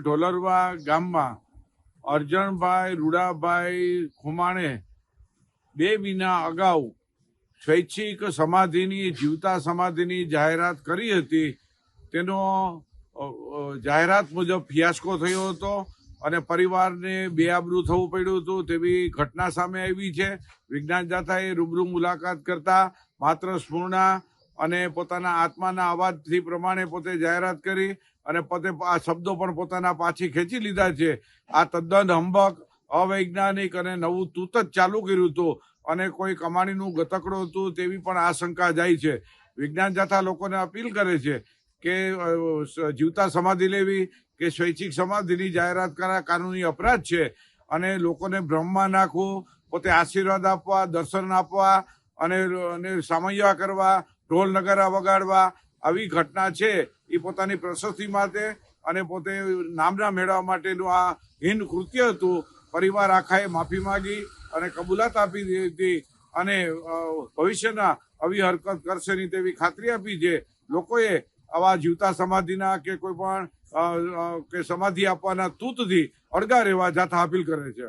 ઢોલરવા ગામમાં અરજણભાઈ રૂડાભાઈ ખુમાણે 2 મહિના અગાઉ સ્વૈચ્છિક સમાધિની જીવતા સમાધિની જાહેરાત કરી હતી. તેનો જાહેરાત મુજબ ફિયાસ્કો થયો હતો અને પરિવારને બેઆબરૂ થવું પડ્યું હતું તેવી ઘટના સામે આવી છે. વિજ્ઞાન જાથાએ રૂબરૂ મુલાકાત કરતા માત્ર સ્ફૂર્ણા અને પોતાના આત્માના અવાજથી પ્રમાણે પોતે જાહેરાત કરી અને પોતે આ શબ્દો પણ પોતાના પાછી ખેંચી લીધા છે. આ તદ્દન હંબક, અવૈજ્ઞાનિક અને નવું તૂત જ ચાલુ કર્યું હતું અને કોઈ કમાણીનું ગતકડું હતું તેવી પણ આશંકા જાય છે. વિજ્ઞાન જાથા લોકોને અપીલ કરે છે કે જીવતા સમાધિ લેવી કે સ્વૈચ્છિક સમાધિની જાહેરાત કરા કાનૂની અપરાધ છે અને લોકોને ભ્રમમાં નાખવું, પોતે આશીર્વાદ આપવા, દર્શન આપવા અને સામૈયા કરવા, ઢોલ નગારા વગાડવા આવી ઘટના છે એ પોતાની પ્રશસ્તિ માટે અને પોતે નામના મેળવવા માટેનું આ હીન કૃત્ય હતું. પરિવાર આખાએ માફી માંગી અને કબૂલાત આપી દીધી અને ભવિષ્યના આવી હરકત કરશે નહીં તેવી ખાતરી આપી છે. લોકોએ આવા જીવતા સમાધિના કે કોઈ પણ કે સમાધિ આપવાના તૂતથી અળગા રહેવા જાથા અપીલ કરે છે.